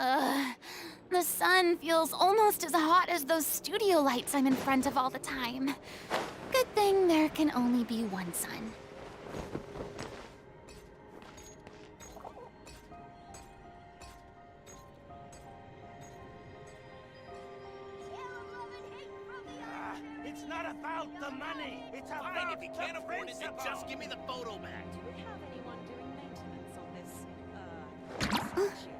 Ugh, the sun feels almost as hot as those studio lights I'm in front of all the time. Good thing there can only be one sun. It's not about the money. It's about Fine, if you can't the afford it, then principle. just give me the photo back. Do we have anyone doing maintenance on this, statue?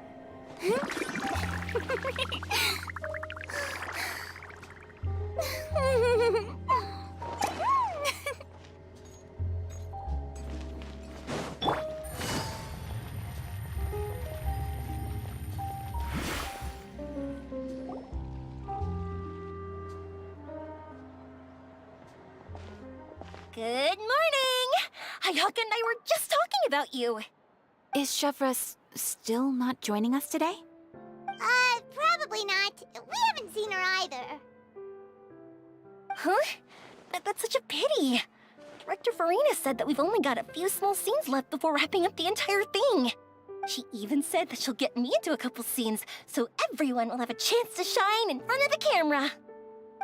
Good morning! Hayaka and I were just talking about you. Is Chevra still not joining us today? Probably not. We haven't seen her either. Huh? That's such a pity. Director Farina said that we've only got a few small scenes left before wrapping up the entire thing. She even said that she'll get me into a couple scenes, so everyone will have a chance to shine in front of the camera.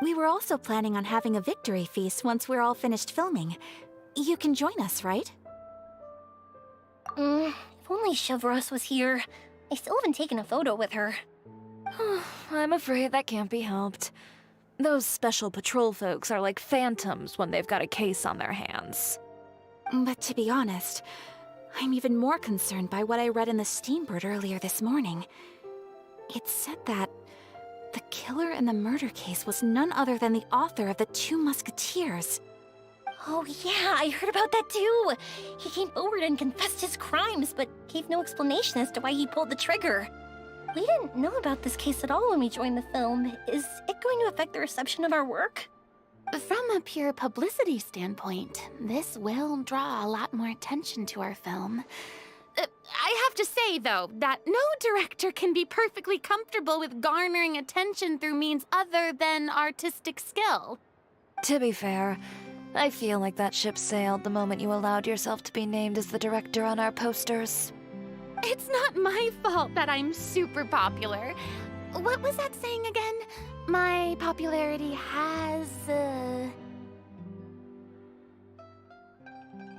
We were also planning on having a victory feast once we're all finished filming. You can join us, right? If only Chevros was here. I still haven't taken a photo with her. I'm afraid that can't be helped. Those special patrol folks are like phantoms when they've got a case on their hands. But to be honest, I'm even more concerned by what I read in the Steambird earlier this morning. It said that the killer in the murder case was none other than the author of the Two Musketeers. Oh yeah, I heard about that too. He came forward and confessed his crimes, but gave no explanation as to why he pulled the trigger. We didn't know about this case at all when we joined the film. Is it going to affect the reception of our work? From a pure publicity standpoint, this will draw a lot more attention to our film. I have to say, though, that no director can be perfectly comfortable with garnering attention through means other than artistic skill. To be fair, I feel like that ship sailed the moment you allowed yourself to be named as the director on our posters. It's not my fault that I'm super popular. What was that saying again? My popularity has,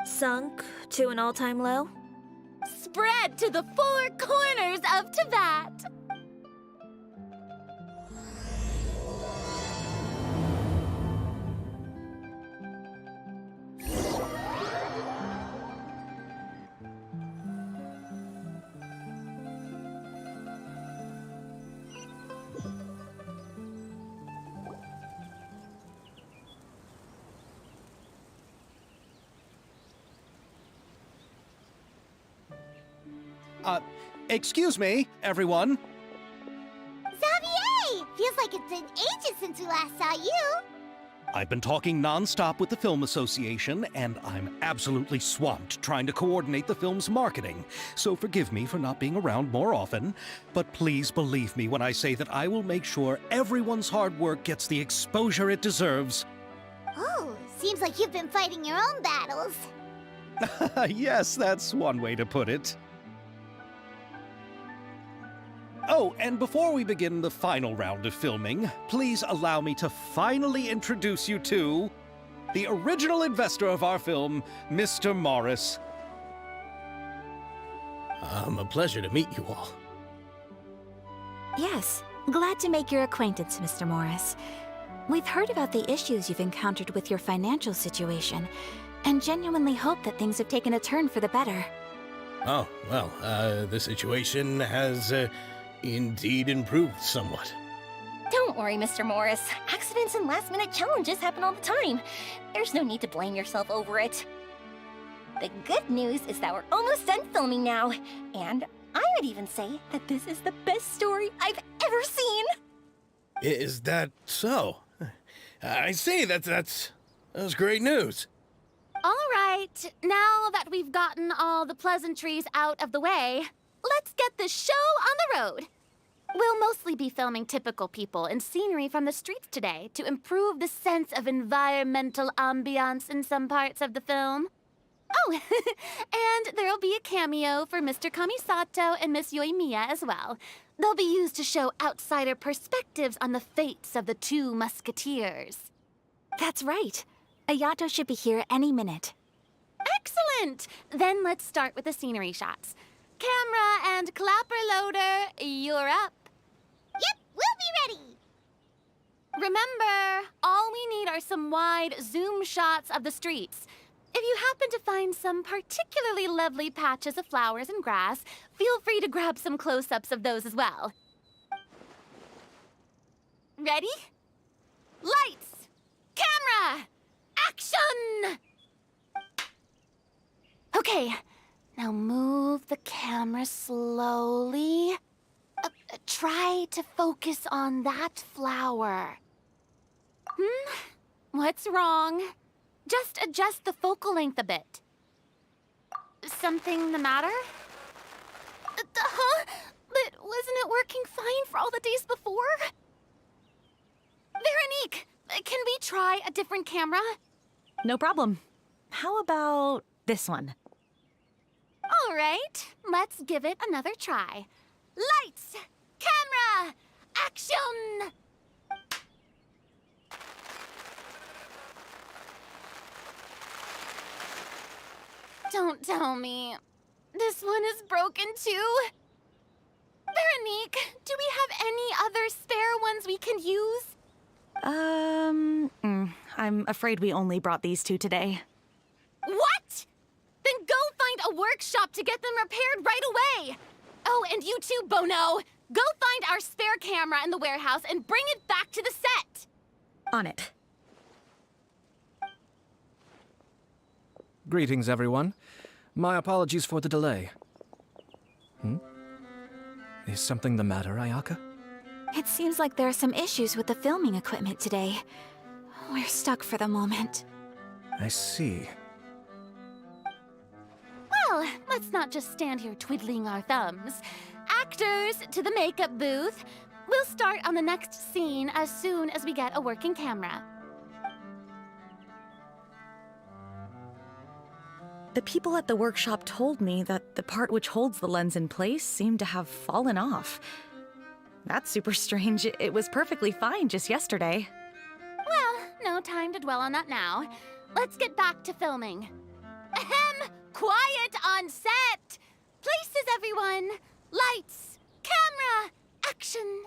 Sunk to an all-time low? spread to the four corners of Teyvat. Excuse me, everyone. Xavier! Feels like it's been ages since we last saw you. I've been talking non-stop with the Film Association, and I'm absolutely swamped trying to coordinate the film's marketing. So forgive me for not being around more often, but please believe me when I say that I will make sure everyone's hard work gets the exposure it deserves. Oh, seems like you've been fighting your own battles. Yes, that's one way to put it. Oh, and before we begin the final round of filming, please allow me to finally introduce you to the original investor of our film, Mr. Morris. A pleasure to meet you all. Yes, glad to make your acquaintance, Mr. Morris. We've heard about the issues you've encountered with your financial situation, and genuinely hope that things have taken a turn for the better. Oh, well, the situation has indeed improved somewhat. Don't worry, Mr. Morris. Accidents and last-minute challenges happen all the time. There's no need to blame yourself over it. The good news is that we're almost done filming now, and I would even say that this is the best story I've ever seen. Is that so? I say that's great news. All right, now that we've gotten all the pleasantries out of the way, let's get this show on the road. We'll mostly be filming typical people and scenery from the streets today to improve the sense of environmental ambiance in some parts of the film. Oh, and there'll be a cameo for Mr. Kamisato and Miss Yoimiya as well. They'll be used to show outsider perspectives on the fates of the two musketeers. That's right. Ayato should be here any minute. Excellent! Then let's start with the scenery shots. Camera and clapper loader, you're up. Yep, we'll be ready. Remember, all we need are some wide zoom shots of the streets. If you happen to find some particularly lovely patches of flowers and grass, feel free to grab some close-ups of those as well. Ready? Lights! Camera! Action! Okay, now move the camera slowly. Try to focus on that flower. What's wrong? Just adjust the focal length a bit. Something the matter? Huh? But wasn't it working fine for all the days before? Veronique, can we try a different camera? No problem. How about this one? All right, let's give it another try. Lights! Camera! Action! Don't tell me. This one is broken too? Veronique, do we have any other spare ones we can use? I'm afraid we only brought these two today. What? Then go find a workshop to get them repaired right away. Oh, and you too, Bono. Go find our spare camera in the warehouse and bring it back to the set. On it. Greetings, everyone. My apologies for the delay. Is something the matter, Ayaka? It seems like there are some issues with the filming equipment today. We're stuck for the moment. I see. Well, let's not just stand here twiddling our thumbs. Actors, to the makeup booth. We'll start on the next scene as soon as we get a working camera. The people at the workshop told me that the part which holds the lens in place seemed to have fallen off. That's super strange. It was perfectly fine just yesterday. Well, no time to dwell on that now. Let's get back to filming. Ahem! Quiet on set! Places, everyone! Lights! Camera! Action!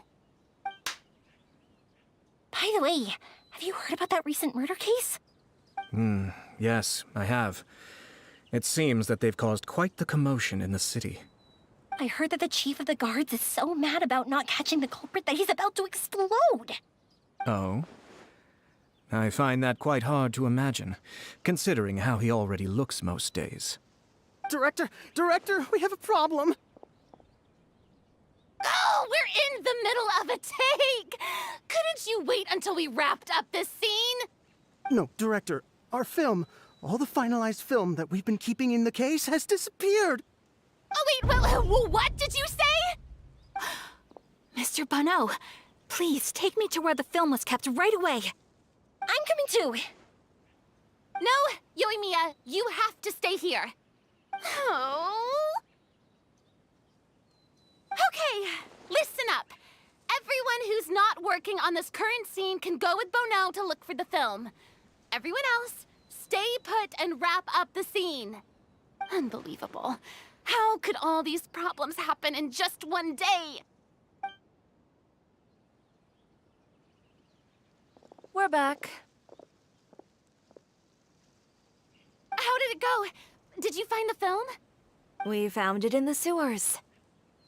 By the way, have you heard about that recent murder case? Yes, I have. It seems that they've caused quite the commotion in the city. I heard that the chief of the guards is so mad about not catching the culprit that he's about to explode. Oh? I find that quite hard to imagine, considering how he already looks most days. Director, we have a problem. Oh, we're in the middle of a take! Couldn't you wait until we wrapped up this scene? No, Director, our film, all the finalized film that we've been keeping in the case has disappeared. Oh, wait, what did you say? Mr. Bono, please take me to where the film was kept right away. I'm coming too. No, Yoimiya, you have to stay here. Oh. Okay, listen up. Everyone who's not working on this current scene can go with Bono to look for the film. Everyone else, stay put and wrap up the scene. Unbelievable. How could all these problems happen in just one day? We're back. How did it go? Did you find the film? We found it in the sewers.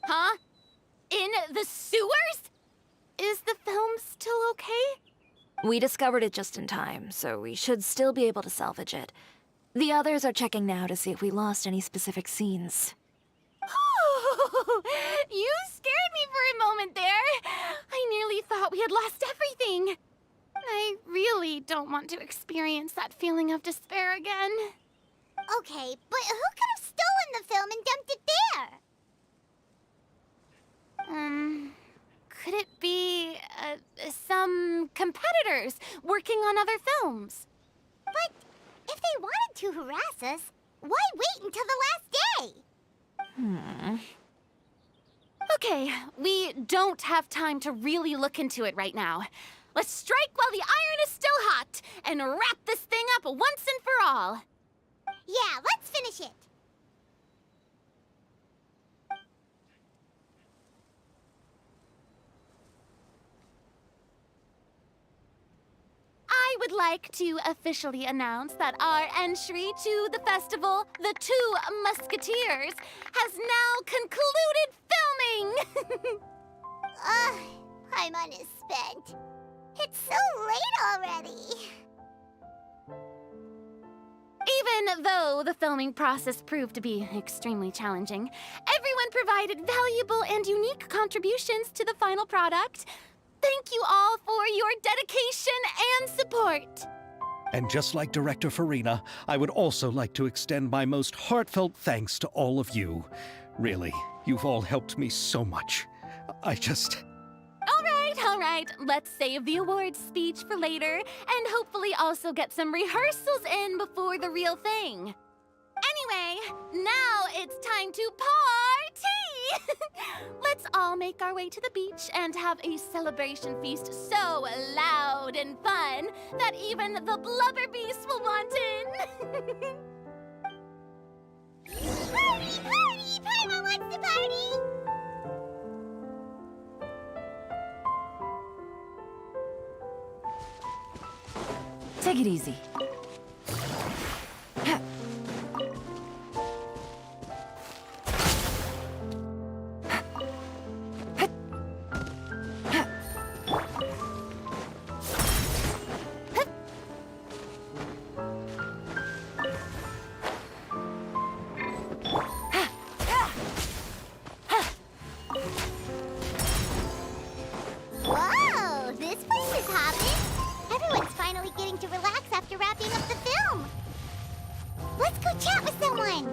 Huh? In the sewers? Is the film still okay? We discovered it just in time, so we should still be able to salvage it. The others are checking now to see if we lost any specific scenes. Oh, you scared me for a moment there. I nearly thought we had lost everything. I really don't want to experience that feeling of despair again. Okay, but who could have stolen the film and dumped it there? Could it be some competitors working on other films? But if they wanted to harass us, why wait until the last day? Okay, we don't have time to really look into it right now. Let's strike while the iron is still hot and wrap this thing up once and for all. Yeah, let's finish it. I would like to officially announce that our entry to the festival, The Two Musketeers, has now concluded filming! Ugh, Paimon is spent. It's so late already. Even though the filming process proved to be extremely challenging, everyone provided valuable and unique contributions to the final product. Thank you all for your dedication and support. And just like Director Farina, I would also like to extend my most heartfelt thanks to all of you. Really, you've all helped me so much. All right, let's save the awards speech for later and hopefully also get some rehearsals in before the real thing. Anyway, now it's time to party! Let's all make our way to the beach and have a celebration feast so loud and fun that even the blubber beast will want in. Party, party! Paimon wants to party! Take it easy. Whoa, this place is hopping. Everyone's finally getting to relax after wrapping up the film. Let's go chat with someone.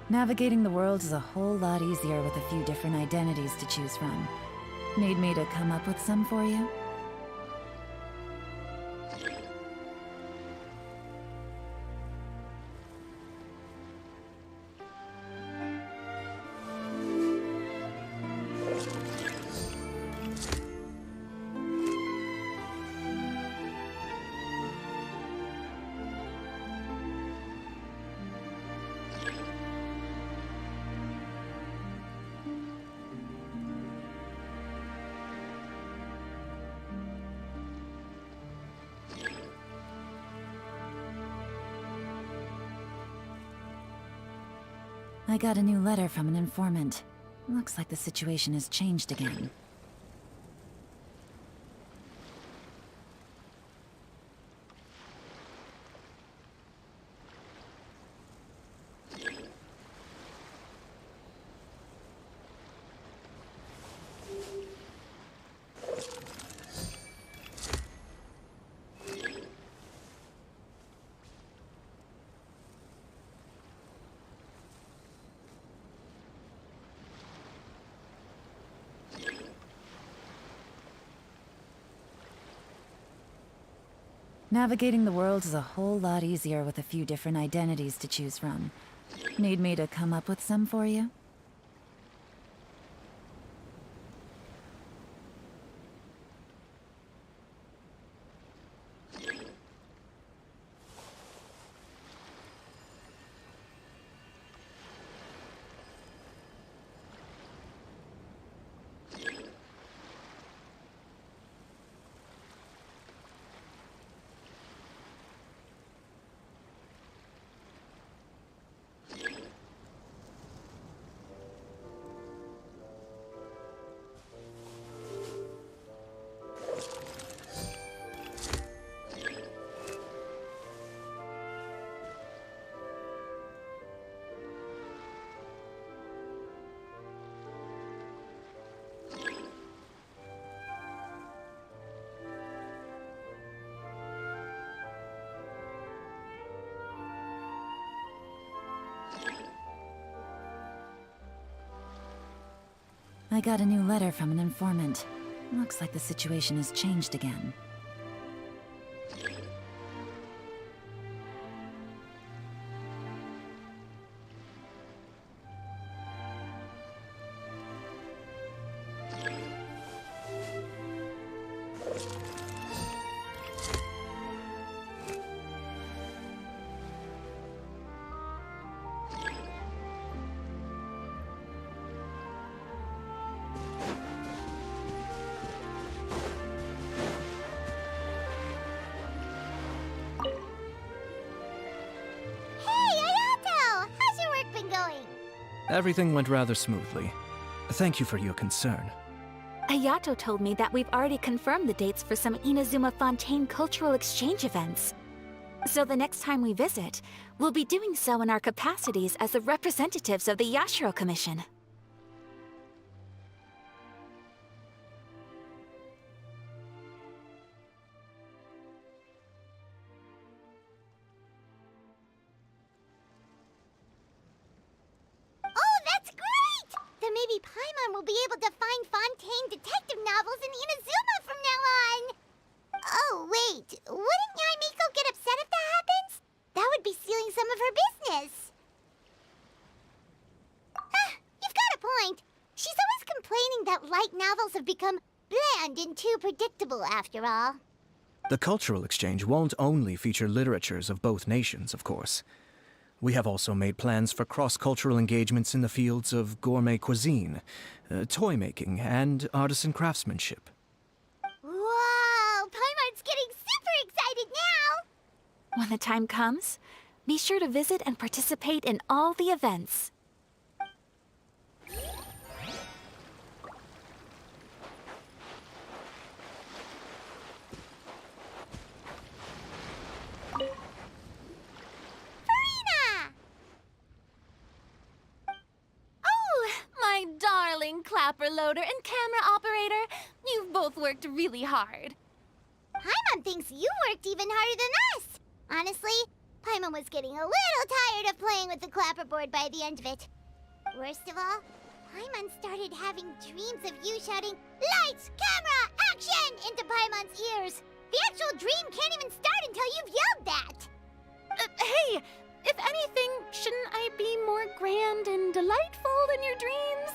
Navigating the world is a whole lot easier with a few different identities to choose from. Need me to come up with some for you? I got a new letter from an informant. Looks like the situation has changed again. Navigating the world is a whole lot easier with a few different identities to choose from. Need me to come up with some for you? I got a new letter from an informant. Looks like the situation has changed again. Everything went rather smoothly. Thank you for your concern. Ayato told me that we've already confirmed the dates for some Inazuma Fontaine cultural exchange events. So the next time we visit, we'll be doing so in our capacities as the representatives of the Yashiro Commission. Maybe Paimon will be able to find Fontaine detective novels in Inazuma from now on. Oh, wait. Wouldn't Yaimiko get upset if that happens? That would be stealing some of her business. You've got a point. She's always complaining that light novels have become bland and too predictable after all. The cultural exchange won't only feature literatures of both nations, of course. We have also made plans for cross-cultural engagements in the fields of gourmet cuisine, toy making, and artisan craftsmanship. Whoa! Paimon's getting super excited now! When the time comes, be sure to visit and participate in all the events. My darling clapper loader and camera operator, you've both worked really hard. Paimon thinks you worked even harder than us. Honestly, Paimon was getting a little tired of playing with the clapperboard by the end of it. Worst of all, Paimon started having dreams of you shouting, "Lights, camera, action!" into Paimon's ears. The actual dream can't even start until you've yelled that. Hey! If anything, shouldn't I be more grand and delightful than your dreams?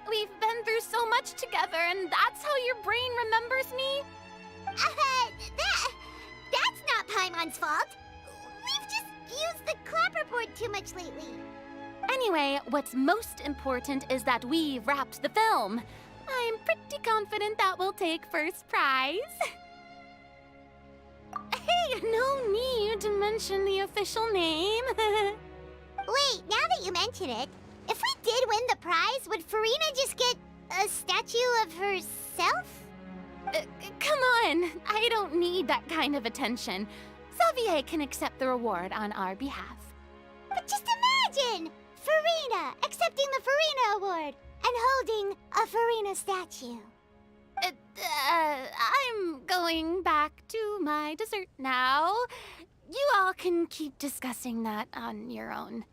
We've been through so much together, and that's how your brain remembers me? That's not Paimon's fault. We've just used the clapperboard too much lately. Anyway, what's most important is that we wrapped the film. I'm pretty confident that we'll take first prize. Hey, no need to mention the official name. Wait, now that you mention it, if we did win the prize, would Farina just get a statue of herself? Come on, I don't need that kind of attention. Xavier can accept the reward on our behalf. But just imagine! Farina accepting the Farina Award and holding a Farina statue. I'm going back to my dessert now. You all can keep discussing that on your own.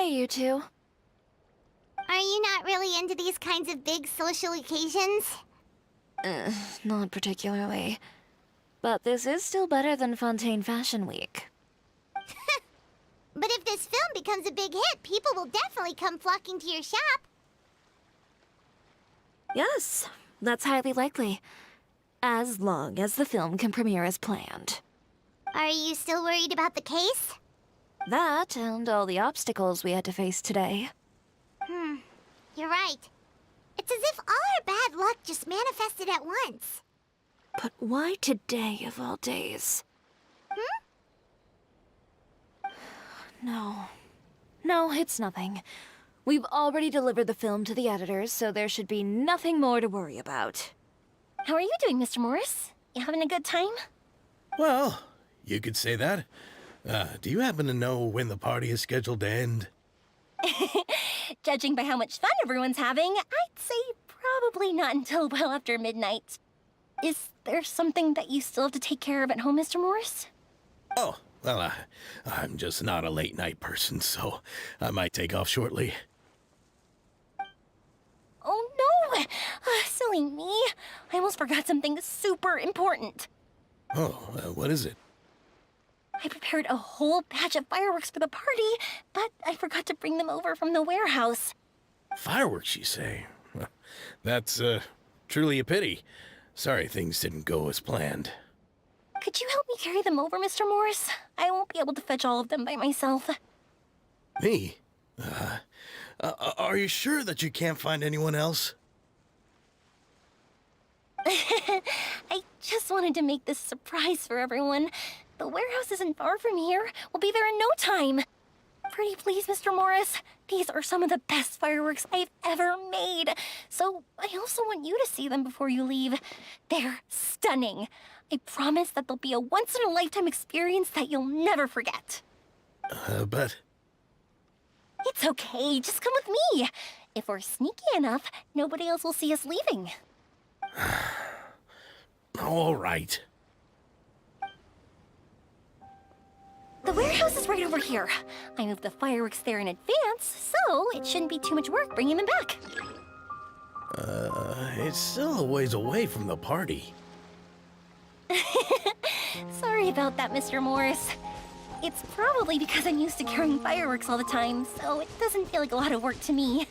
Hey, you two. Are you not really into these kinds of big social occasions? Not particularly. But this is still better than Fontaine Fashion Week. But if this film becomes a big hit, people will definitely come flocking to your shop. Yes, that's highly likely. As long as the film can premiere as planned. Are you still worried about the case? That and all the obstacles we had to face today. You're right. It's as if all our bad luck just manifested at once. But why today of all days? No. No, it's nothing. We've already delivered the film to the editors, so there should be nothing more to worry about. How are you doing, Mr. Morris? You having a good time? Well, you could say that. Do you happen to know when the party is scheduled to end? Judging by how much fun everyone's having, I'd say probably not until well after midnight. Is there something that you still have to take care of at home, Mr. Morris? Oh, well, I'm just not a late night person, so I might take off shortly. Oh no! Silly me. I almost forgot something super important. Oh, what is it? I prepared a whole batch of fireworks for the party, but I forgot to bring them over from the warehouse. Fireworks, you say? Well, that's, truly a pity. Sorry things didn't go as planned. Could you help me carry them over, Mr. Morris? I won't be able to fetch all of them by myself. Me? Are you sure that you can't find anyone else? I just wanted to make this surprise for everyone. The warehouse isn't far from here. We'll be there in no time. Pretty please, Mr. Morris. These are some of the best fireworks I've ever made. So I also want you to see them before you leave. They're stunning. I promise that they'll be a once-in-a-lifetime experience that you'll never forget. But... It's okay. Just come with me. If we're sneaky enough, nobody else will see us leaving. All right. The warehouse is right over here. I moved the fireworks there in advance, so it shouldn't be too much work bringing them back. It's still a ways away from the party. Sorry about that, Mr. Morris. It's probably because I'm used to carrying fireworks all the time, so it doesn't feel like a lot of work to me.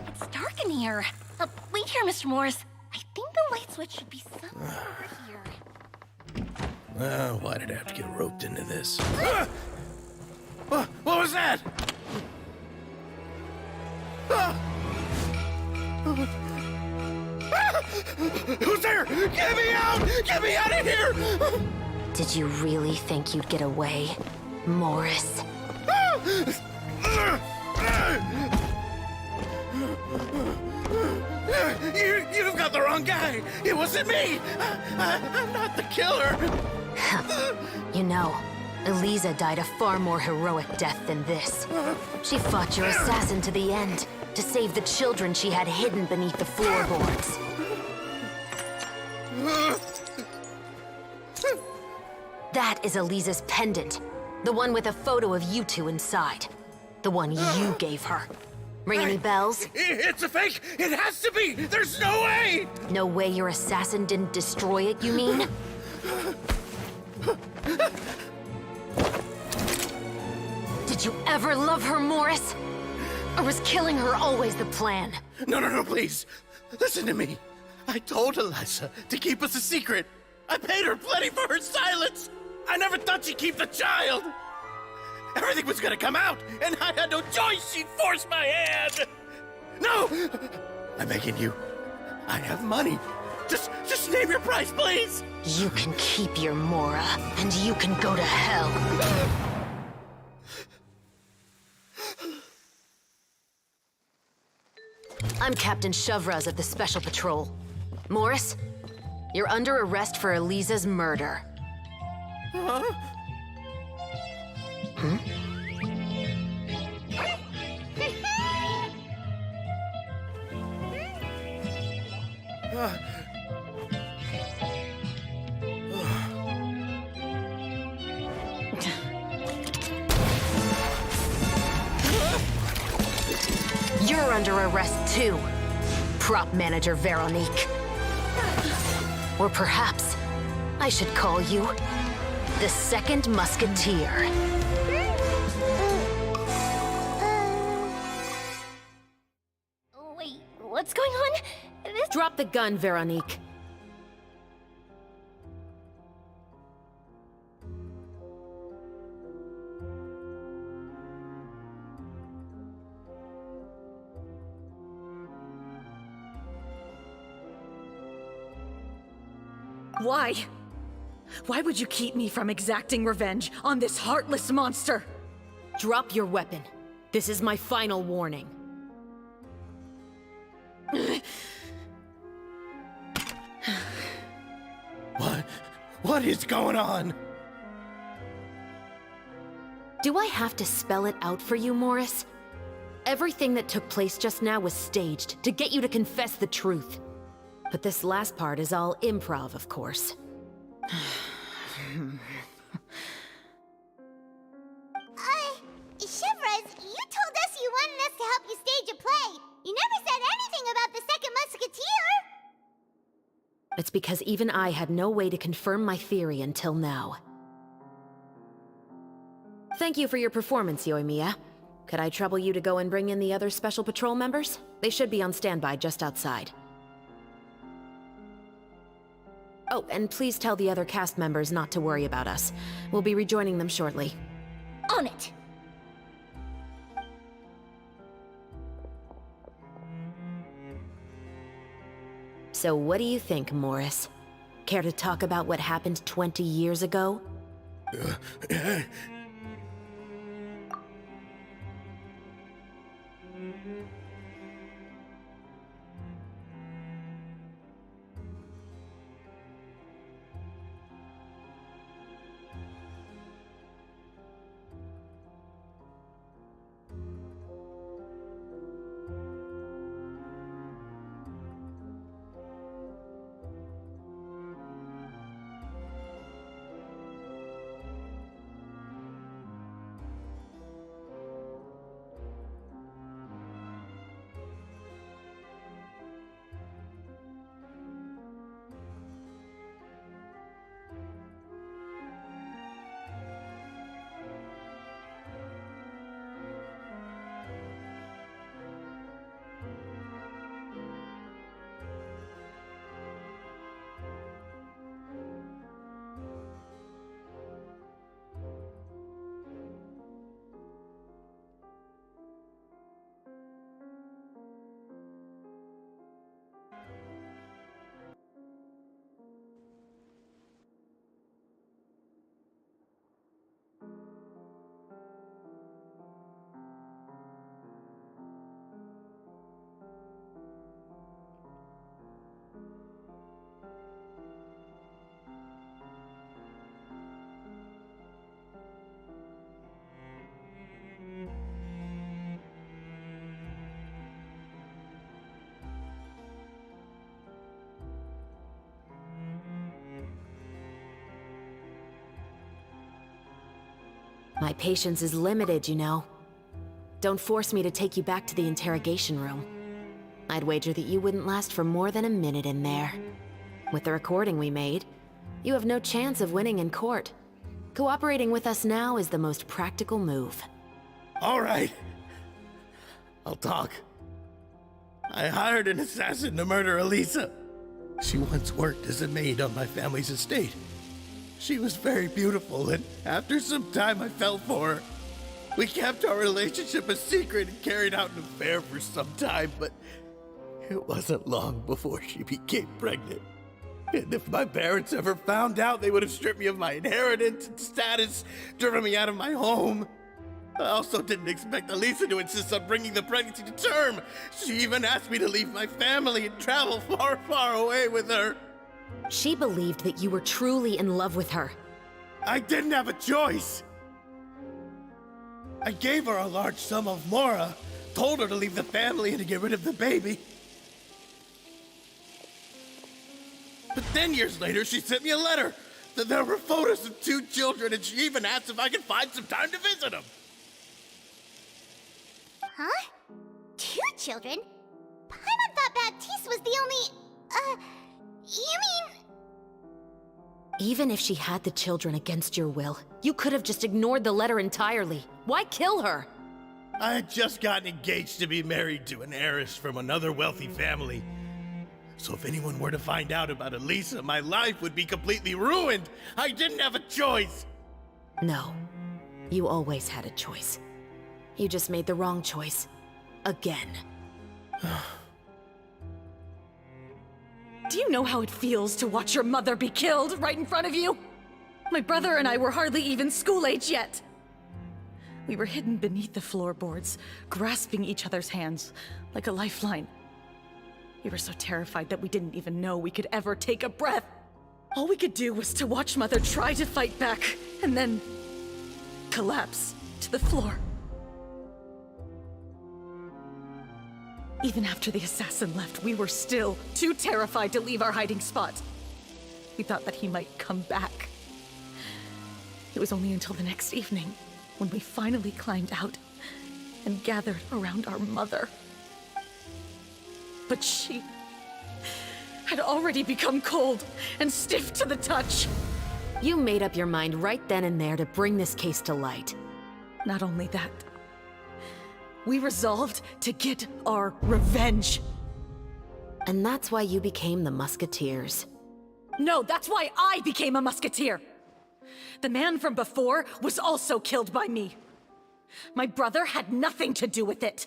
It's dark in here. Wait here, Mr. Morris. I think the light switch should be somewhere over here. Why did I have to get roped into this? What was that? Who's there? Get me out! Get me out of here! Did you really think you'd get away, Morris? You've got the wrong guy. It wasn't me. I'm not the killer. You know, Eliza died a far more heroic death than this. She fought your assassin to the end, to save the children she had hidden beneath the floorboards. That is Eliza's pendant. The one with a photo of you two inside. The one you gave her. Ring any bells? It's a fake! It has to be! There's no way! No way your assassin didn't destroy it, you mean? Did you ever love her, Morris? Or was killing her always the plan? No, please. Listen to me. I told Eliza to keep us a secret. I paid her plenty for her silence. I never thought she'd keep the child. Everything was gonna come out, and I had no choice. She'd force my hand. No! I'm begging you. I have money. Just name your price, please. You can keep your Mora, and you can go to hell. I'm Captain Shovraz of the Special Patrol. Morris, you're under arrest for Eliza's murder. Huh? You're under arrest too, Prop Manager Veronique. Or perhaps I should call you the Second Musketeer. Wait, what's going on? This... Drop the gun, Veronique. Why? Why would you keep me from exacting revenge on this heartless monster? Drop your weapon. This is my final warning. What is going on? Do I have to spell it out for you, Morris? Everything that took place just now was staged to get you to confess the truth. But this last part is all improv, of course. Shivers, you told us you wanted us to help you stage a play. You never said anything about the Second Musketeer. It's because even I had no way to confirm my theory until now. Thank you for your performance, Yoimiya. Could I trouble you to go and bring in the other Special Patrol members? They should be on standby just outside. Oh, and please tell the other cast members not to worry about us. We'll be rejoining them shortly. On it! So what do you think, Morris? Care to talk about what happened 20 years ago? My patience is limited, you know. Don't force me to take you back to the interrogation room. I'd wager that you wouldn't last for more than a minute in there. With the recording we made, you have no chance of winning in court. Cooperating with us now is the most practical move. All right. I'll talk. I hired an assassin to murder Eliza. She once worked as a maid on my family's estate. She was very beautiful, and after some time I fell for her. We kept our relationship a secret and carried out an affair for some time, but it wasn't long before she became pregnant. And if my parents ever found out, they would have stripped me of my inheritance and status, driven me out of my home. I also didn't expect Elisa to insist on bringing the pregnancy to term. She even asked me to leave my family and travel far, far away with her. She believed that you were truly in love with her. I didn't have a choice. I gave her a large sum of mora, told her to leave the family and to get rid of the baby. But then years later, she sent me a letter. There were photos of 2 children, and she even asked if I could find some time to visit them. Huh? 2 children? Paimon thought Baptiste was the only... you mean... Even if she had the children against your will, you could have just ignored the letter entirely. Why kill her? I had just gotten engaged to be married to an heiress from another wealthy family. So if anyone were to find out about Elisa, my life would be completely ruined. I didn't have a choice. No. You always had a choice. You just made the wrong choice. Again. Do you know how it feels to watch your mother be killed right in front of you? My brother and I were hardly even school age yet. We were hidden beneath the floorboards, grasping each other's hands like a lifeline. We were so terrified that we didn't even know we could ever take a breath. All we could do was to watch Mother try to fight back, and then collapse to the floor. Even after the assassin left, we were still too terrified to leave our hiding spot. We thought that he might come back. It was only until the next evening when we finally climbed out and gathered around our mother. But she had already become cold and stiff to the touch. You made up your mind right then and there to bring this case to light. Not only that, we resolved to get our revenge. And that's why you became the Musketeers. No, that's why I became a musketeer. The man from before was also killed by me. My brother had nothing to do with it.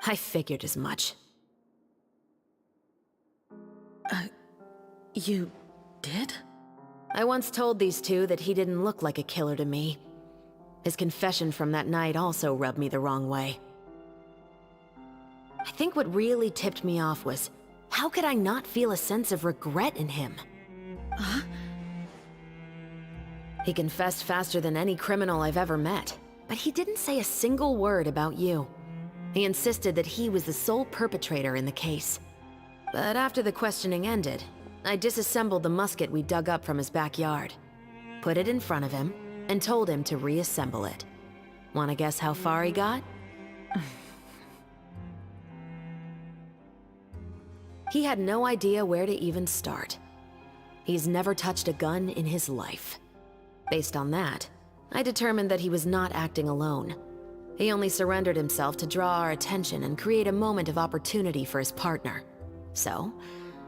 I figured as much. You did? I once told these two that he didn't look like a killer to me. His confession from that night also rubbed me the wrong way. I think what really tipped me off was, how could I not feel a sense of regret in him? Huh? He confessed faster than any criminal I've ever met, but he didn't say a single word about you. He insisted that he was the sole perpetrator in the case. But after the questioning ended, I disassembled the musket we dug up from his backyard, put it in front of him, and told him to reassemble it. Wanna guess how far he got? He had no idea where to even start. He's never touched a gun in his life. Based on that, I determined that he was not acting alone. He only surrendered himself to draw our attention and create a moment of opportunity for his partner. So,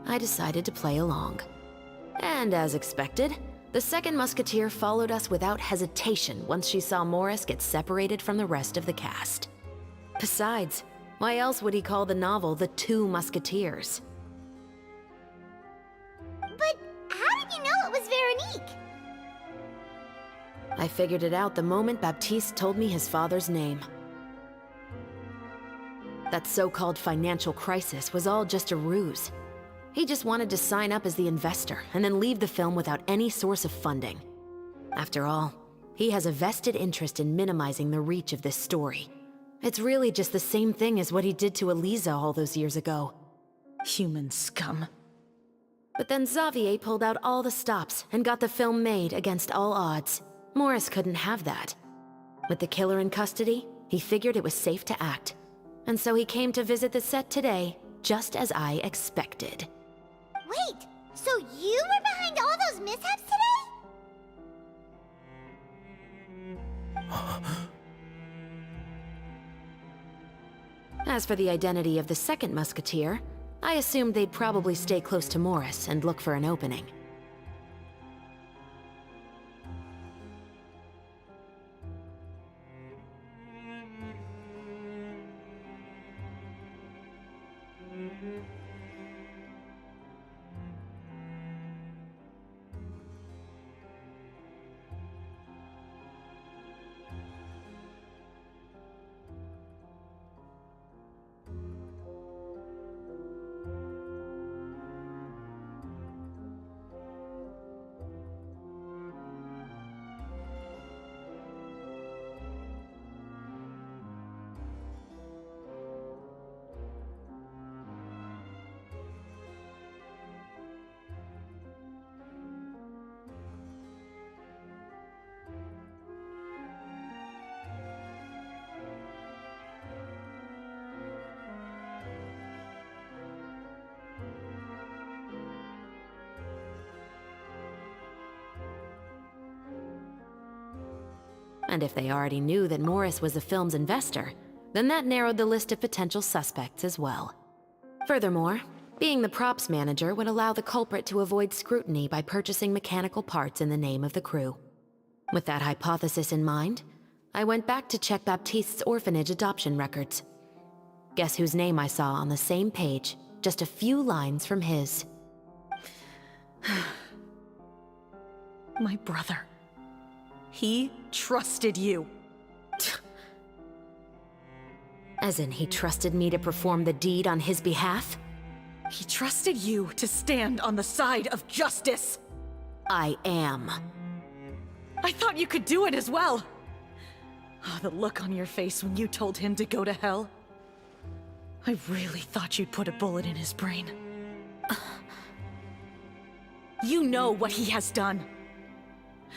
I decided to play along. And as expected, the second musketeer followed us without hesitation once she saw Morris get separated from the rest of the cast. Besides, why else would he call the novel The Two Musketeers? But how did you know it was Veronique? I figured it out the moment Baptiste told me his father's name. That so-called financial crisis was all just a ruse. He just wanted to sign up as the investor and then leave the film without any source of funding. After all, he has a vested interest in minimizing the reach of this story. It's really just the same thing as what he did to Elisa all those years ago. Human scum. But then Xavier pulled out all the stops and got the film made against all odds. Morris couldn't have that. With the killer in custody, he figured it was safe to act. And so he came to visit the set today, just as I expected. Wait, so you were behind all those mishaps today? As for the identity of the second musketeer, I assumed they'd probably stay close to Morris and look for an opening. And if they already knew that Morris was the film's investor, then that narrowed the list of potential suspects as well. Furthermore, being the props manager would allow the culprit to avoid scrutiny by purchasing mechanical parts in the name of the crew. With that hypothesis in mind, I went back to check Baptiste's orphanage adoption records. Guess whose name I saw on the same page, just a few lines from his. My brother. He trusted you. As in, he trusted me to perform the deed on his behalf? He trusted you to stand on the side of justice. I am. I thought you could do it as well. Oh, the look on your face when you told him to go to hell. I really thought you'd put a bullet in his brain. You know what he has done.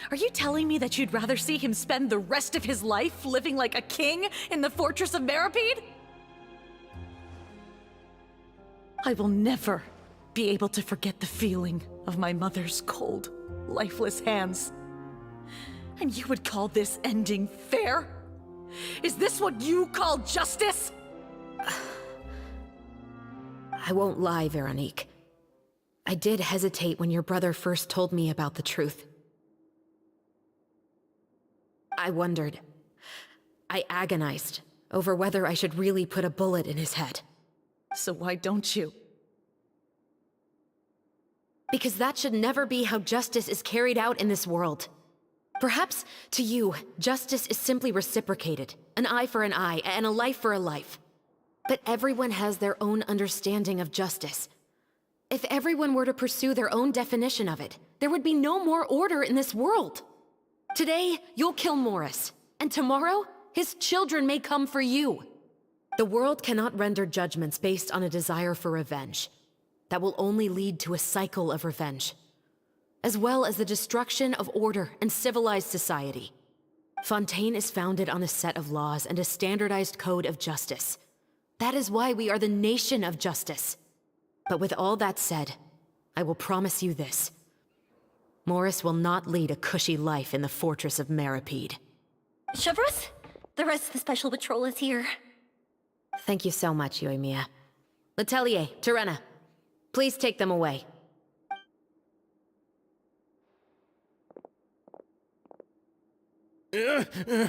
Are you telling me that you'd rather see him spend the rest of his life living like a king in the fortress of Meripede? I will never be able to forget the feeling of my mother's cold, lifeless hands. And you would call this ending fair? Is this what you call justice? I won't lie, Veronique. I did hesitate when your brother first told me about the truth. I wondered. I agonized over whether I should really put a bullet in his head. So why don't you? Because that should never be how justice is carried out in this world. Perhaps, to you, justice is simply reciprocated. An eye for an eye, and a life for a life. But everyone has their own understanding of justice. If everyone were to pursue their own definition of it, there would be no more order in this world. Today, you'll kill Morris, and tomorrow, his children may come for you. The world cannot render judgments based on a desire for revenge. That will only lead to a cycle of revenge, as well as the destruction of order and civilized society. Fontaine is founded on a set of laws and a standardized code of justice. That is why we are the nation of justice. But with all that said, I will promise you this. Morris will not lead a cushy life in the fortress of Meripede. Chevreuse, the rest of the Special Patrol is here. Thank you so much, Yoimiya. Letelier, Terena, please take them away. I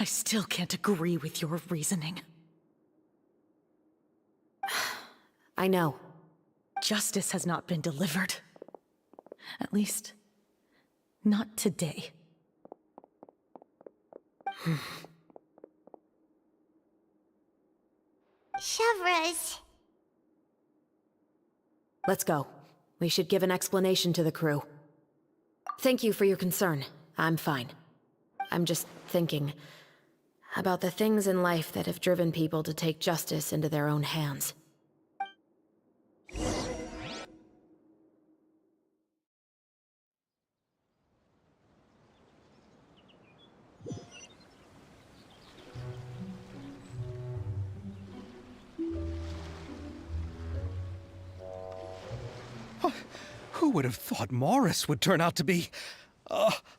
still can't agree with your reasoning. I know. Justice has not been delivered. At least, not today. Chevreuse. Let's go. We should give an explanation to the crew. Thank you for your concern. I'm fine. I'm just thinking about the things in life that have driven people to take justice into their own hands. Who would have thought Morris would turn out to be...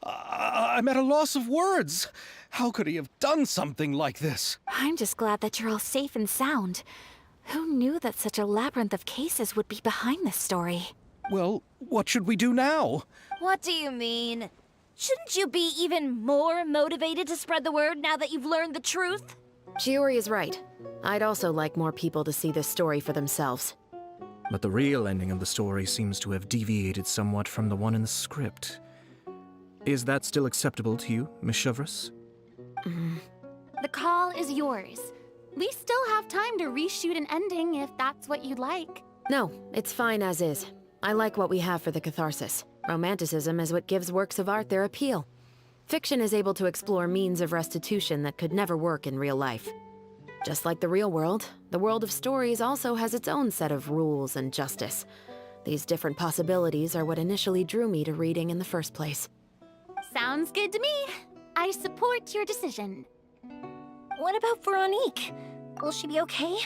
I'm at a loss of words. How could he have done something like this? I'm just glad that you're all safe and sound. Who knew that such a labyrinth of cases would be behind this story? Well, what should we do now? What do you mean? Shouldn't you be even more motivated to spread the word now that you've learned the truth? Shiori is right. I'd also like more people to see this story for themselves. But the real ending of the story seems to have deviated somewhat from the one in the script. Is that still acceptable to you, Miss Chevreuse? The call is yours. We still have time to reshoot an ending if that's what you'd like. No, it's fine as is. I like what we have for the catharsis. Romanticism is what gives works of art their appeal. Fiction is able to explore means of restitution that could never work in real life. Just like the real world, the world of stories also has its own set of rules and justice. These different possibilities are what initially drew me to reading in the first place. Sounds good to me. I support your decision. What about Veronique? Will she be okay?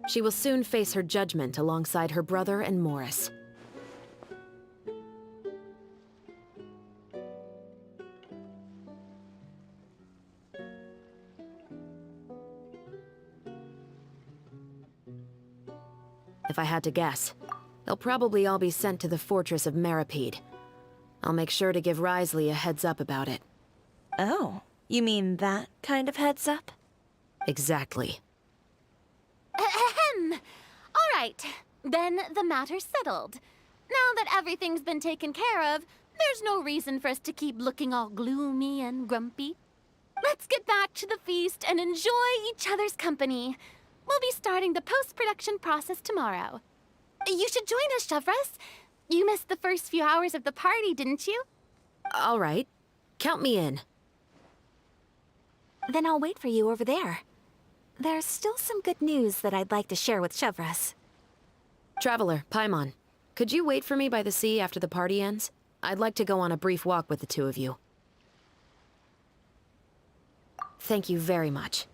She will soon face her judgment alongside her brother and Morris. If I had to guess, they'll probably all be sent to the fortress of Meripede. I'll make sure to give Risley a heads up about it. Oh, you mean that kind of heads up? Exactly. Ahem. All right, then the matter's settled. Now that everything's been taken care of, there's no reason for us to keep looking all gloomy and grumpy. Let's get back to the feast and enjoy each other's company. We'll be starting the post-production process tomorrow. You should join us, Shavras. You missed the first few hours of the party, didn't you? All right. Count me in. Then I'll wait for you over there. There's still some good news that I'd like to share with Shavras. Traveler, Paimon, could you wait for me by the sea after the party ends? I'd like to go on a brief walk with the two of you. Thank you very much.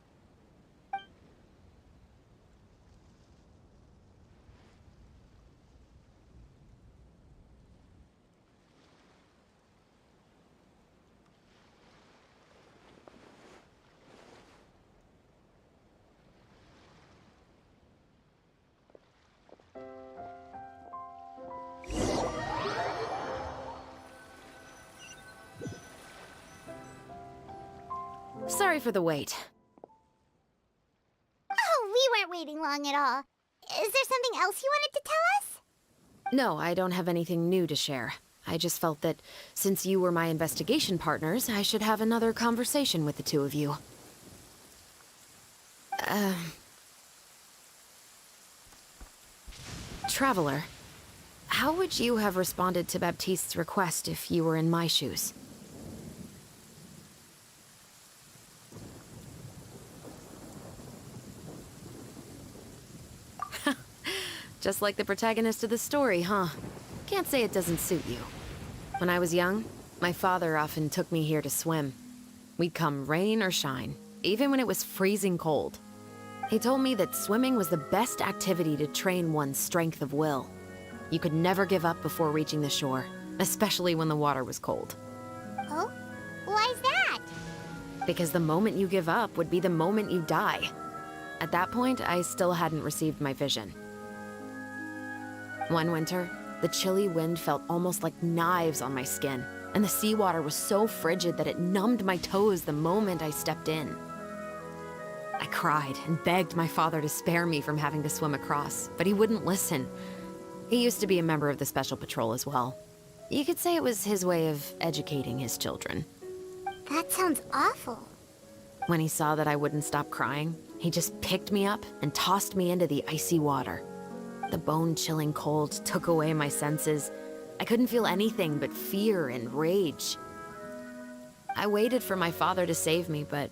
Sorry for the wait. Oh, we weren't waiting long at all. Is there something else you wanted to tell us? No, I don't have anything new to share. I just felt that since you were my investigation partners, I should have another conversation with the two of you. Traveler, how would you have responded to Baptiste's request if you were in my shoes? Just like the protagonist of the story, huh? Can't say it doesn't suit you. When I was young, my father often took me here to swim. We'd come rain or shine, even when it was freezing cold. He told me that swimming was the best activity to train one's strength of will. You could never give up before reaching the shore, especially when the water was cold. Oh? Why's that? Because the moment you give up would be the moment you die. At that point, I still hadn't received my vision. One winter, the chilly wind felt almost like knives on my skin, and the seawater was so frigid that it numbed my toes the moment I stepped in. I cried and begged my father to spare me from having to swim across, but he wouldn't listen. He used to be a member of the Special Patrol as well. You could say it was his way of educating his children. That sounds awful. When he saw that I wouldn't stop crying, he just picked me up and tossed me into the icy water. The bone-chilling cold took away my senses. I couldn't feel anything but fear and rage. I waited for my father to save me, but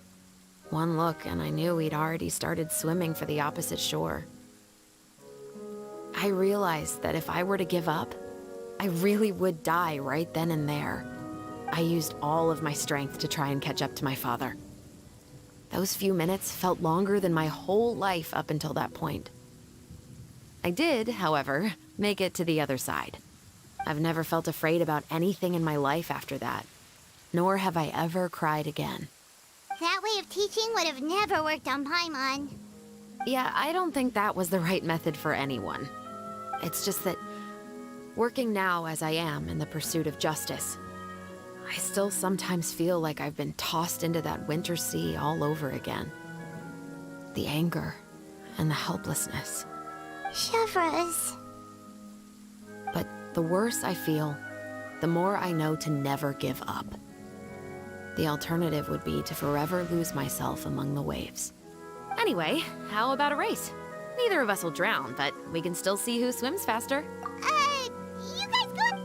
one look and I knew he'd already started swimming for the opposite shore. I realized that if I were to give up, I really would die right then and there. I used all of my strength to try and catch up to my father. Those few minutes felt longer than my whole life up until that point. I did, however, make it to the other side. I've never felt afraid about anything in my life after that, nor have I ever cried again. That way of teaching would have never worked on Paimon. Yeah, I don't think that was the right method for anyone. It's just that, working now as I am in the pursuit of justice, I still sometimes feel like I've been tossed into that winter sea all over again. The anger and the helplessness. Shavras. But the worse I feel, the more I know to never give up. The alternative would be to forever lose myself among the waves. Anyway, how about a race? Neither of us will drown, but we can still see who swims faster. You guys go.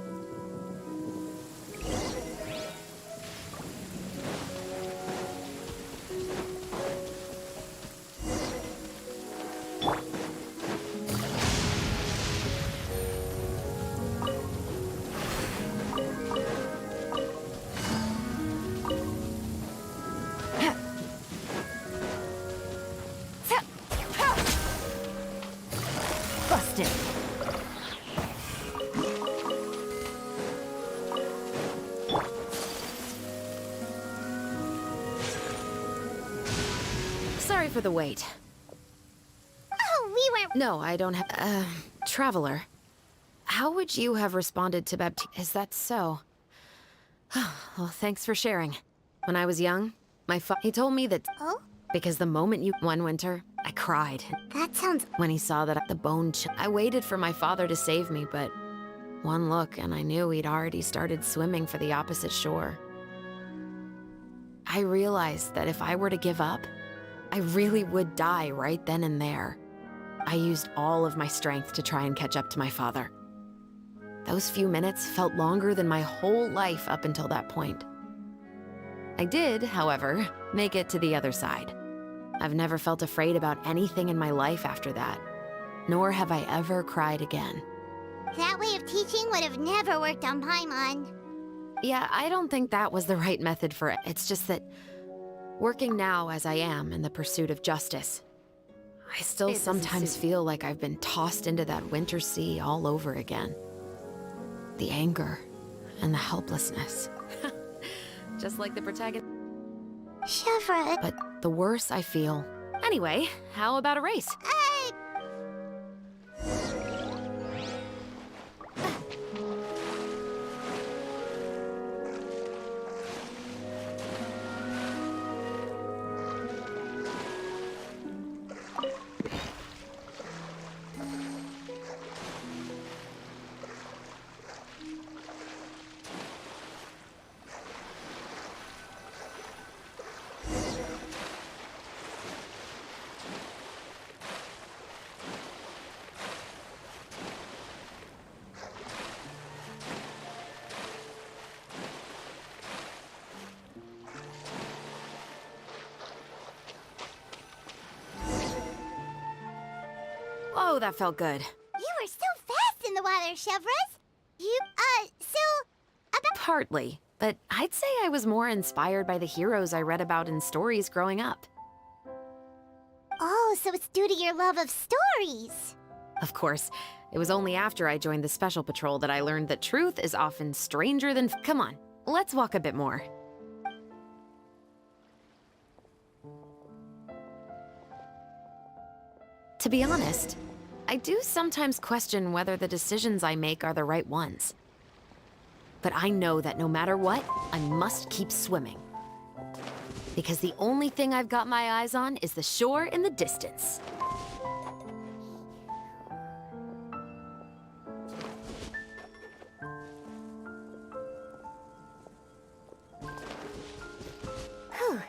for the wait. Oh, we weren't. No, I don't have... Traveler. How would you have responded to Is that so? Well, thanks for sharing. When I was young, he told me that... Oh? Because the moment one winter, I cried. That sounds... When he saw that the bone I waited for my father to save me, but... One look and I knew he'd already started swimming for the opposite shore. I realized that if I were to give up, I really would die right then and there. I used all of my strength to try and catch up to my father. Those few minutes felt longer than my whole life up until that point. I did, however, make it to the other side. I've never felt afraid about anything in my life after that, nor have I ever cried again. That way of teaching would have never worked on Paimon. Yeah, I don't think that was the right method for it. It's just that, working now as I am in the pursuit of justice, I still sometimes feel like I've been tossed into that winter sea all over again. The anger and the helplessness. Just like the protagonist. Chevra. But the worse I feel. Anyway, how about a race? Oh, that felt good. You were so fast in the water, Chevras. Partly, but I'd say I was more inspired by the heroes I read about in stories growing up. Oh, so it's due to your love of stories. Of course, it was only after I joined the Special Patrol that I learned that truth is often stranger than... Come on, let's walk a bit more. To be honest, I do sometimes question whether the decisions I make are the right ones. But I know that no matter what, I must keep swimming. Because the only thing I've got my eyes on is the shore in the distance. Whew.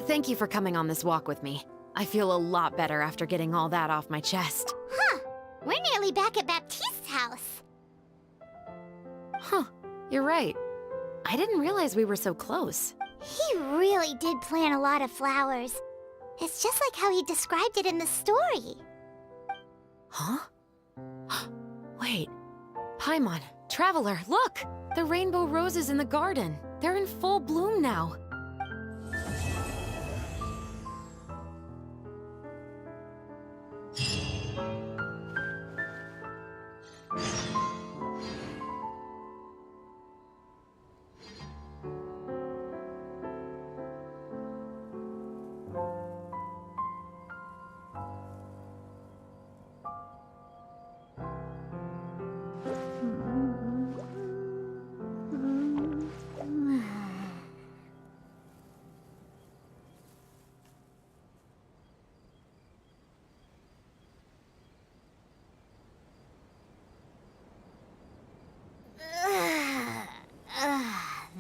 Thank you for coming on this walk with me. I feel a lot better after getting all that off my chest. Huh. We're nearly back at Baptiste's house. Huh. You're right. I didn't realize we were so close. He really did plant a lot of flowers. It's just like how he described it in the story. Huh? Wait. Paimon, Traveler, look! The rainbow roses in the garden. They're in full bloom now.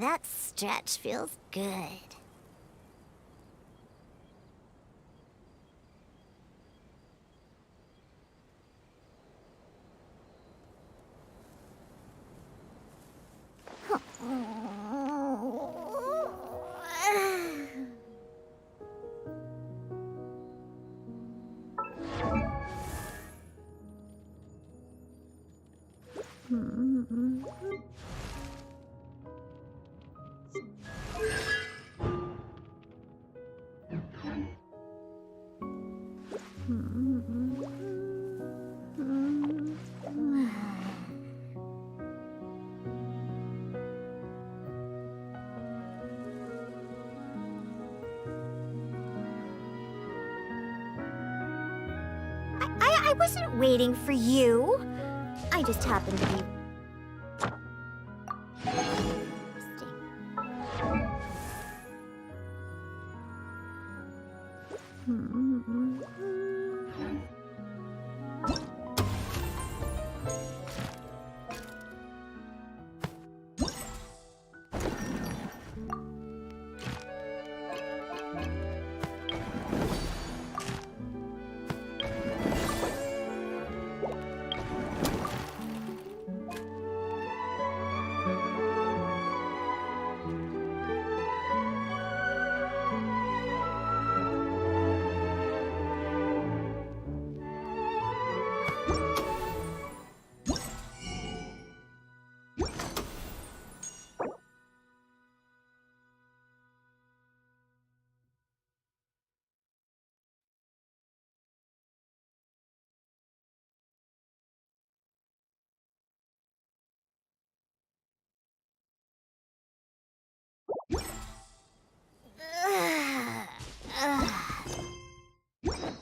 That stretch feels good. I wasn't waiting for you. I just happened to be...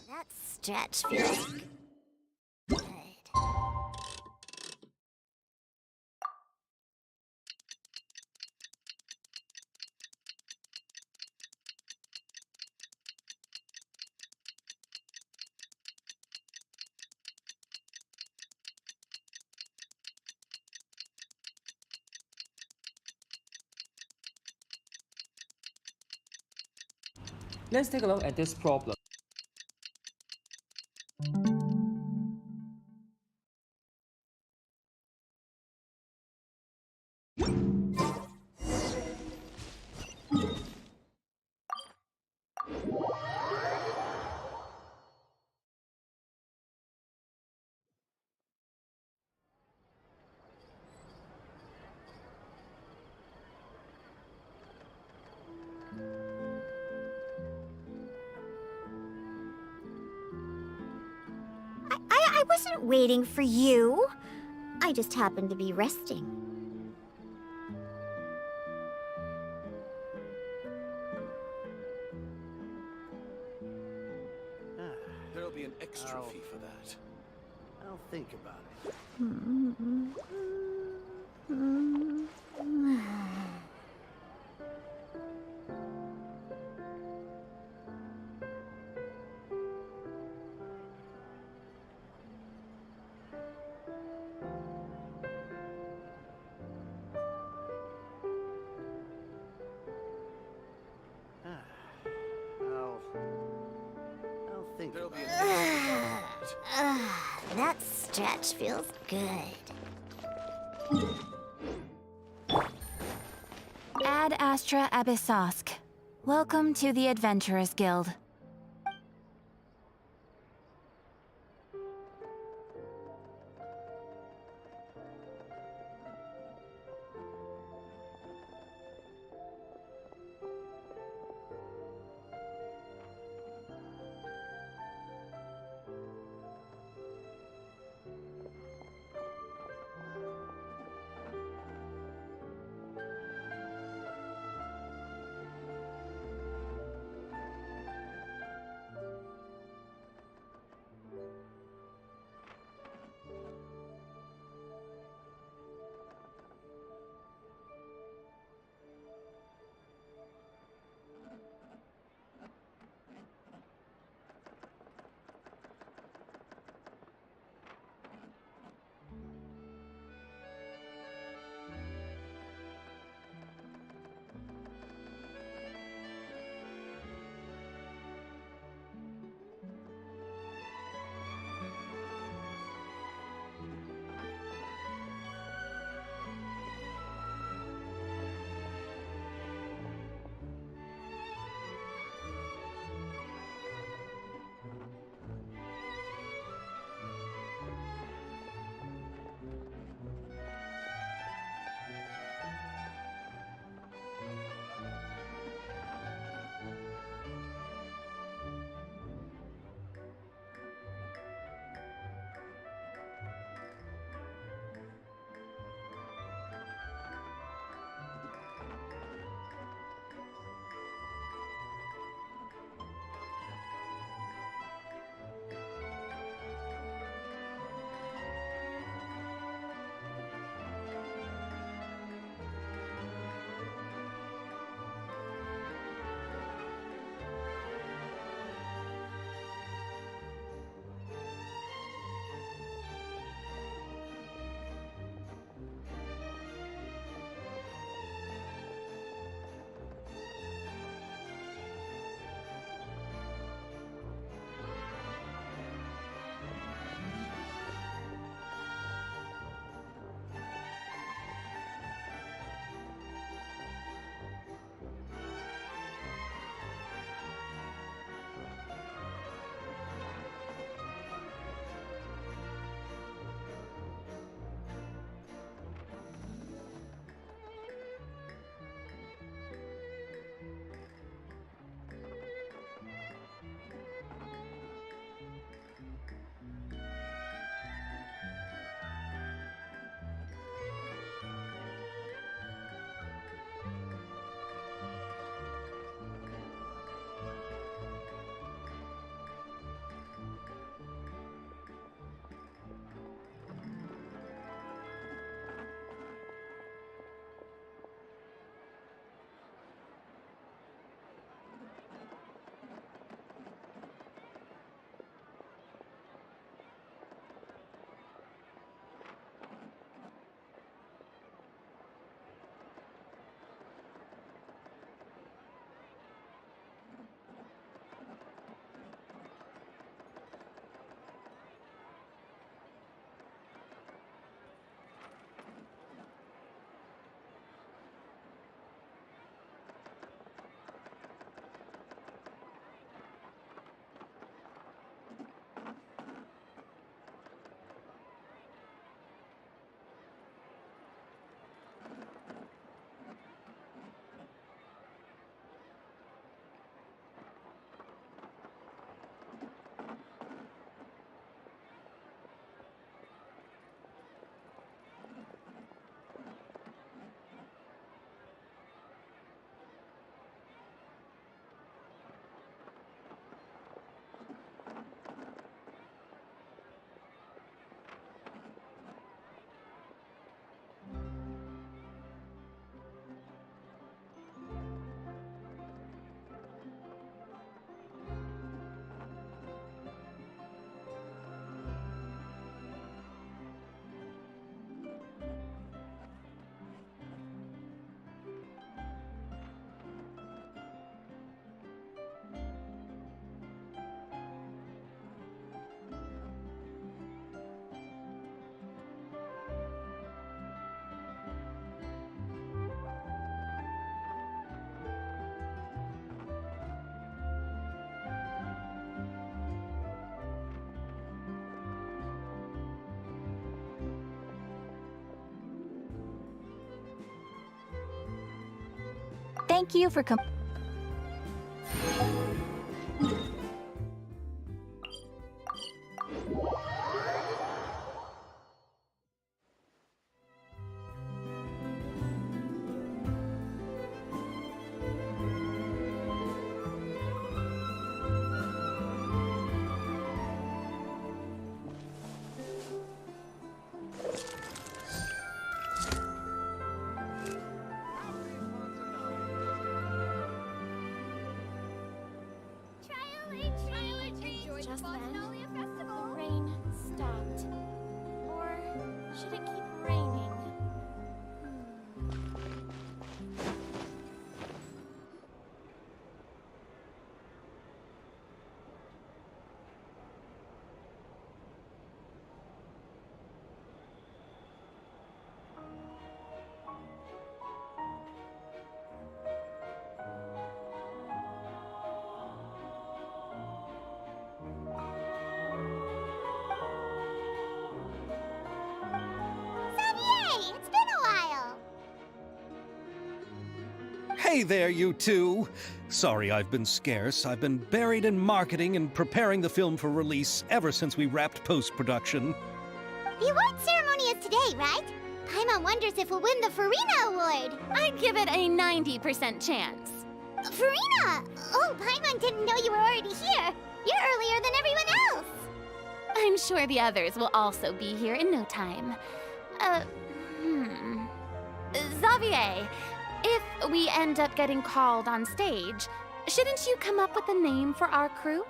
That stretch feels good. Let's take a look at this problem. I wasn't waiting for you. I just happened to be resting. There'll be an extra fee for that. I'll think about it. I'll think There'll be about an it. That stretch feels good. Ad Astra Abyssosk. Welcome to the Adventurers Guild. Thank you for Just then, the rain stopped. Or should it keep raining? Xavier, it's been a while. Hey there, you two! Sorry I've been scarce. I've been buried in marketing and preparing the film for release ever since we wrapped post-production. The award ceremony is today, right? Paimon wonders if we'll win the Farina Award. I'd give it a 90% chance. Farina! Oh, Paimon didn't know you were already here. You're earlier than everyone else. I'm sure the others will also be here in no time. Xavier, if we end up getting called on stage, shouldn't you come up with a name for our crew?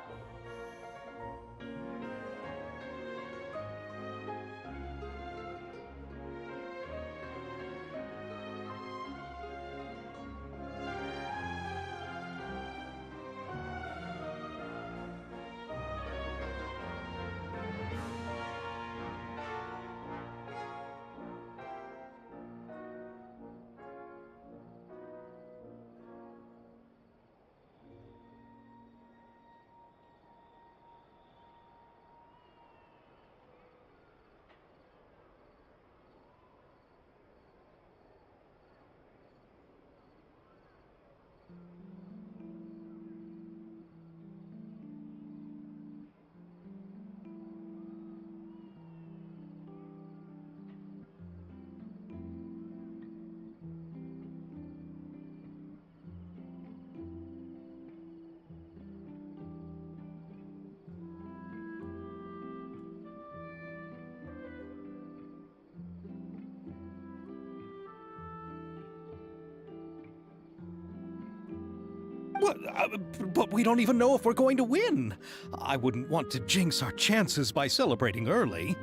What? But we don't even know if we're going to win. I wouldn't want to jinx our chances by celebrating early.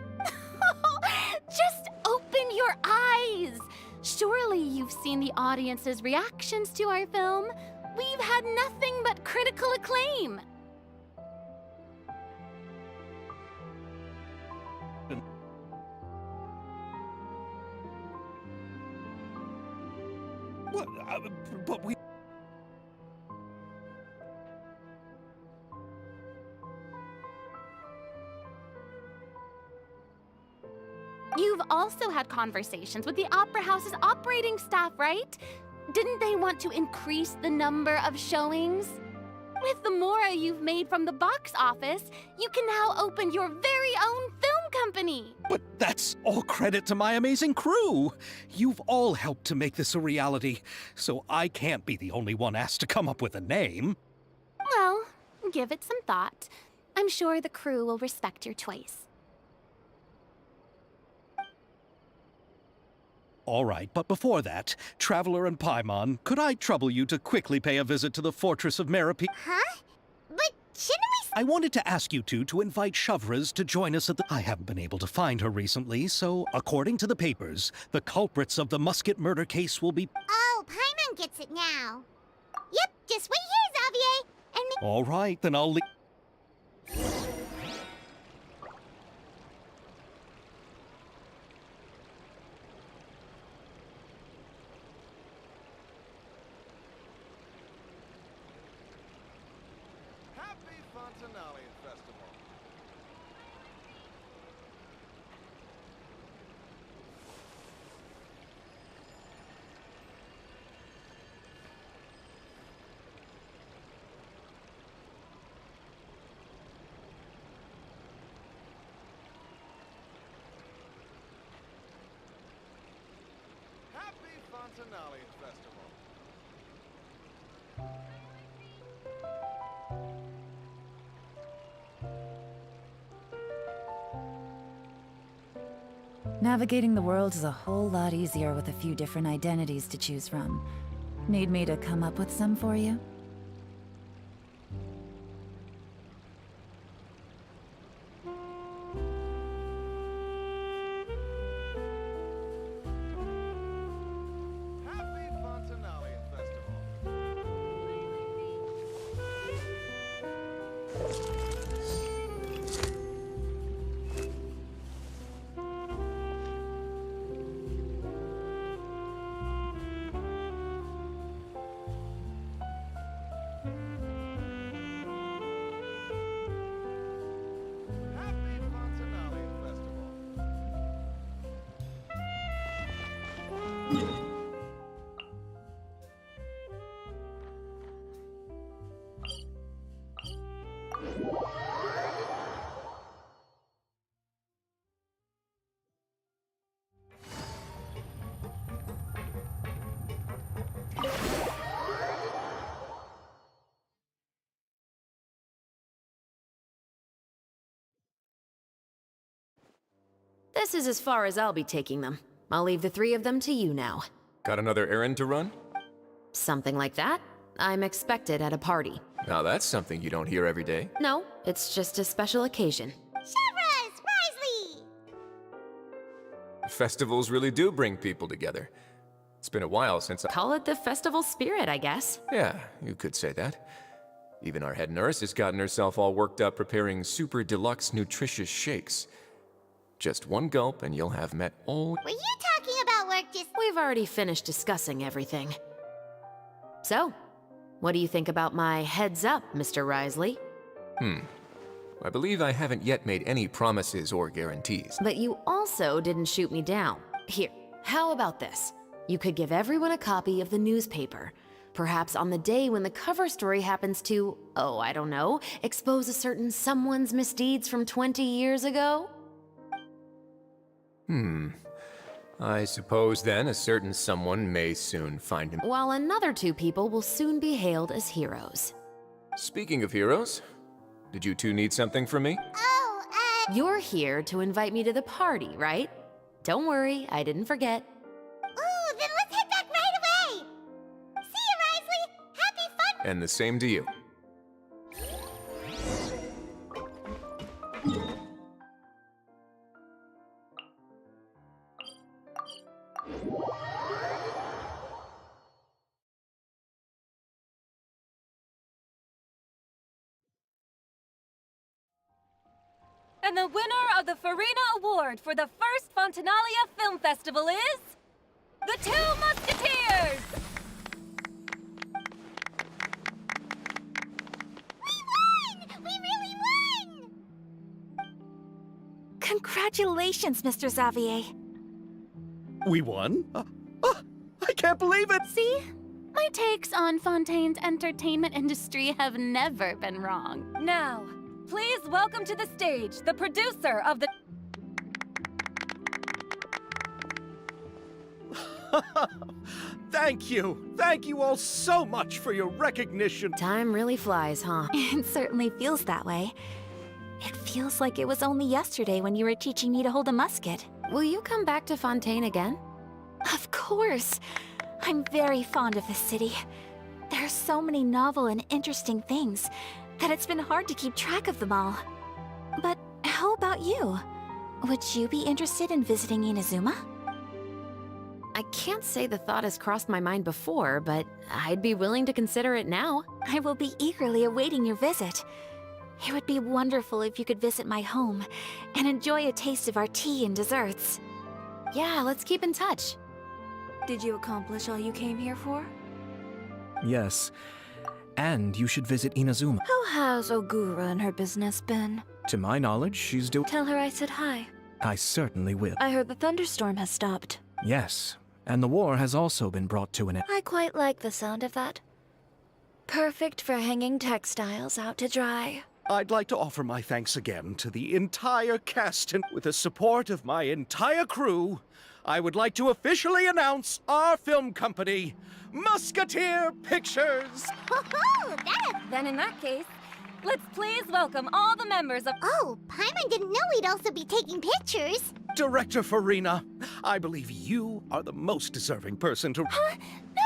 Just open your eyes! Surely you've seen the audience's reactions to our film. We've had nothing but critical acclaim. What? But we... You've also had conversations with the Opera House's operating staff, right? Didn't they want to increase the number of showings? With the mora you've made from the box office, you can now open your very own film company. But that's all credit to my amazing crew. You've all helped to make this a reality, so I can't be the only one asked to come up with a name. Well, give it some thought. I'm sure the crew will respect your choice. All right, but before that, Traveler and Paimon, could I trouble you to quickly pay a visit to the Fortress of Merope? Huh? But shouldn't we... I wanted to ask you two to invite Shovraz to join us at the... I haven't been able to find her recently, so according to the papers, the culprits of the Musket murder case will be... Oh, Paimon gets it now. Yep, just wait here, Xavier, and... All right, then I'll leave... Navigating the world is a whole lot easier with a few different identities to choose from. Need me to come up with some for you? This is as far as I'll be taking them. I'll leave the three of them to you now. Got another errand to run? Something like that. I'm expected at a party. Now that's something you don't hear every day. No, it's just a special occasion. Shavras! Risley! Festivals really do bring people together. It's been a while since Call it the festival spirit, I guess. Yeah, you could say that. Even our head nurse has gotten herself all worked up preparing super deluxe nutritious shakes. Just one gulp and you'll have met all... Were you talking about work just... We've already finished discussing everything. So, what do you think about my heads up, Mr. Risley? I believe I haven't yet made any promises or guarantees. But you also didn't shoot me down. Here, how about this? You could give everyone a copy of the newspaper. Perhaps on the day when the cover story happens to, oh, I don't know, expose a certain someone's misdeeds from 20 years ago? I suppose then a certain someone may soon find him. While another two people will soon be hailed as heroes. Speaking of heroes, did you two need something from me? Oh, You're here to invite me to the party, right? Don't worry, I didn't forget. Ooh, then let's head back right away! See you, Risley! Happy fun! And the same to you. And the winner of the Farina Award for the first Fontanalia Film Festival is... The Two Musketeers! We won! We really won! Congratulations, Mr. Xavier. We won? I can't believe it! See? My takes on Fontaine's entertainment industry have never been wrong. Now, please welcome to the stage the producer of the... Thank you! Thank you all so much for your recognition! Time really flies, huh? It certainly feels that way. It feels like it was only yesterday when you were teaching me to hold a musket. Will you come back to Fontaine again? Of course! I'm very fond of this city. There are so many novel and interesting things that it's been hard to keep track of them all. But how about you? Would you be interested in visiting Inazuma? I can't say the thought has crossed my mind before, but I'd be willing to consider it now. I will be eagerly awaiting your visit. It would be wonderful if you could visit my home and enjoy a taste of our tea and desserts. Yeah, let's keep in touch. Did you accomplish all you came here for? Yes. And you should visit Inazuma. How has Ogura and her business been? To my knowledge, she's doing... Tell her I said hi. I certainly will. I heard the thunderstorm has stopped. Yes. And the war has also been brought to an end. I quite like the sound of that. Perfect for hanging textiles out to dry. I'd like to offer my thanks again to the entire cast, and with the support of my entire crew, I would like to officially announce our film company, Musketeer Pictures! Then in that case, let's please welcome all the members of— Oh, Paimon didn't know we'd also be taking pictures. Director Farina, I believe you are the most deserving person to— Huh? No.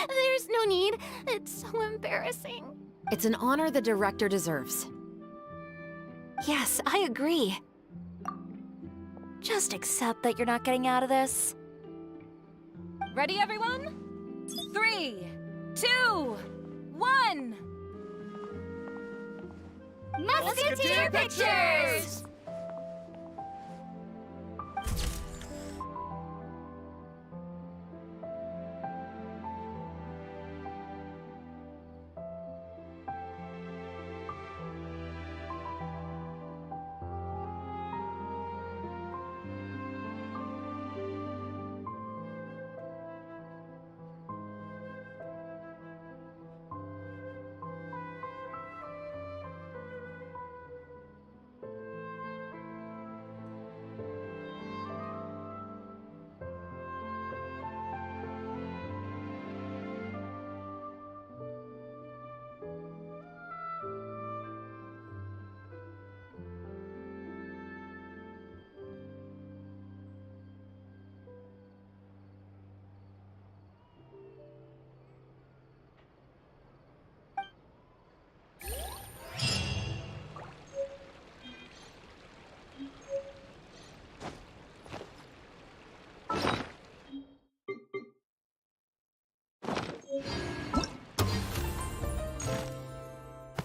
There's no need. It's so embarrassing. It's an honor the director deserves. Yes, I agree. Just accept that you're not getting out of this. Ready, everyone? 3, 2, 1! Musketeer Pictures!